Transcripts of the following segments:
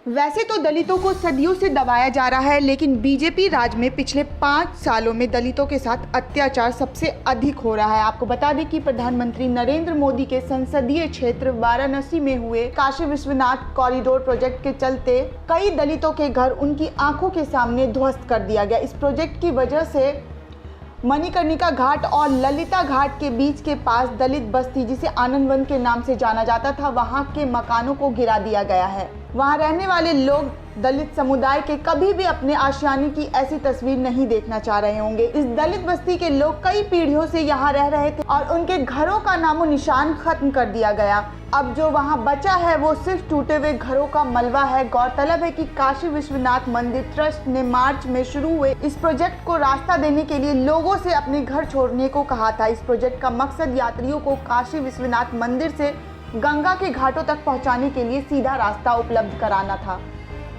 वैसे तो दलितों को सदियों से दबाया जा रहा है, लेकिन बीजेपी राज में पिछले 5 सालों में दलितों के साथ अत्याचार सबसे अधिक हो रहा है। आपको बता दें कि प्रधानमंत्री नरेंद्र मोदी के संसदीय क्षेत्र वाराणसी में हुए काशी विश्वनाथ कॉरिडोर प्रोजेक्ट के चलते कई दलितों के घर उनकी आंखों के सामने ध्वस्त कर दिया गया। इस प्रोजेक्ट की वजह से मणिकर्णिका घाट और ललिता घाट के बीच के पास दलित बस्ती, जिसे आनंद वन के नाम से जाना जाता था, वहां के मकानों को गिरा दिया गया है। वहां रहने वाले लोग दलित समुदाय के कभी भी अपने आशियाने की ऐसी तस्वीर नहीं देखना चाह रहे होंगे। इस दलित बस्ती के लोग कई पीढ़ियों से यहाँ रह रहे थे और उनके घरों का नामो निशान खत्म कर दिया गया। अब जो वहाँ बचा है वो सिर्फ टूटे हुए घरों का मलबा है। गौरतलब है कि काशी विश्वनाथ मंदिर ट्रस्ट ने मार्च में शुरू हुए इस प्रोजेक्ट को रास्ता देने के लिए लोगों से अपने घर छोड़ने को कहा था। इस प्रोजेक्ट का मकसद यात्रियों को काशी विश्वनाथ मंदिर से गंगा के घाटों तक पहुंचाने के लिए सीधा रास्ता उपलब्ध कराना था।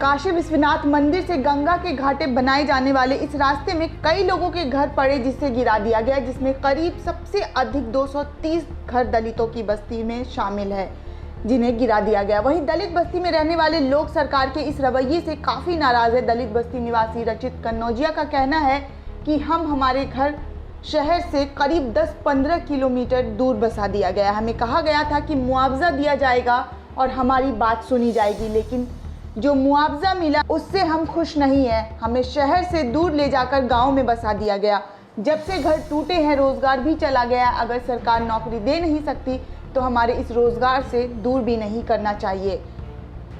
काशी विश्वनाथ मंदिर से गंगा के घाटे बनाए जाने वाले इस रास्ते में कई लोगों के घर पड़े, जिसे गिरा दिया गया, जिसमें करीब सबसे अधिक 230 घर दलितों की बस्ती में शामिल है, जिन्हें गिरा दिया गया। वहीं दलित बस्ती में रहने वाले लोग सरकार के इस रवैये से काफ़ी नाराज़ है। दलित बस्ती निवासी रचित कन्नौजिया का कहना है कि हमारे घर शहर से करीब 10-15 किलोमीटर दूर बसा दिया गया। हमें कहा गया था कि मुआवजा दिया जाएगा और हमारी बात सुनी जाएगी, लेकिन जो मुआवजा मिला उससे हम खुश नहीं हैं। हमें शहर से दूर ले जाकर गांव में बसा दिया गया। जब से घर टूटे हैं, रोजगार भी चला गया। अगर सरकार नौकरी दे नहीं सकती तो हमारे इस रोजगार से दूर भी नहीं करना चाहिए।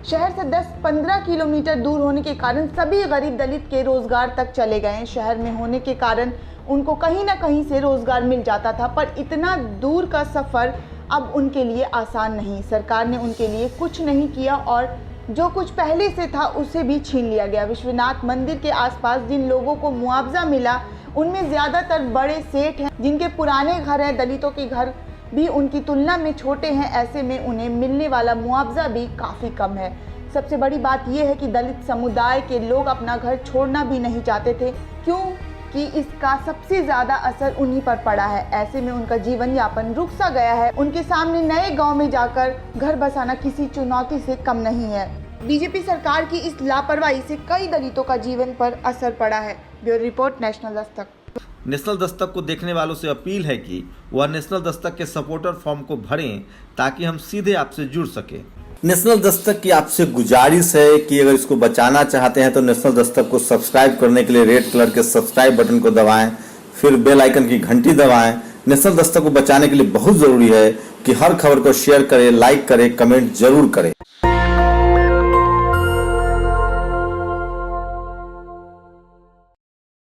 शहर से 10-15 किलोमीटर दूर होने के कारण सभी गरीब दलित के रोजगार तक चले गए। शहर में होने के कारण उनको कहीं ना कहीं से रोजगार मिल जाता था, पर इतना दूर का सफ़र अब उनके लिए आसान नहीं। सरकार ने उनके लिए कुछ नहीं किया और जो कुछ पहले से था उसे भी छीन लिया गया। विश्वनाथ मंदिर के आसपास जिन लोगों को मुआवजा मिला उनमें ज़्यादातर बड़े सेठ हैं, जिनके पुराने घर हैं। दलितों के घर भी उनकी तुलना में छोटे हैं, ऐसे में उन्हें मिलने वाला मुआवजा भी काफ़ी कम है। सबसे बड़ी बात यह है कि दलित समुदाय के लोग अपना घर छोड़ना भी नहीं चाहते थे, क्योंकि इसका सबसे ज़्यादा असर उन्हीं पर पड़ा है। ऐसे में उनका जीवन यापन रुक सा गया है। उनके सामने नए गांव में जाकर घर बसाना किसी चुनौती से कम नहीं है। बीजेपी सरकार की इस लापरवाही से कई दलितों का जीवन पर असर पड़ा है। Bureau report, national Dastak. National Dastak को देखने वालों से अपील है कि वह नेशनल दस्तक के सपोर्टर फॉर्म को भरें ताकि हम सीधे आपसे जुड़ सके। नेशनल दस्तक की आपसे गुजारिश है कि अगर इसको बचाना चाहते हैं तो नेशनल दस्तक को सब्सक्राइब करने के लिए रेड कलर के सब्सक्राइब बटन को दबाएं, फिर बेल आइकन की घंटी दबाएं। नेशनल दस्तक को बचाने के लिए बहुत जरूरी है कि हर खबर को शेयर करें, लाइक करें, कमेंट जरूर करें।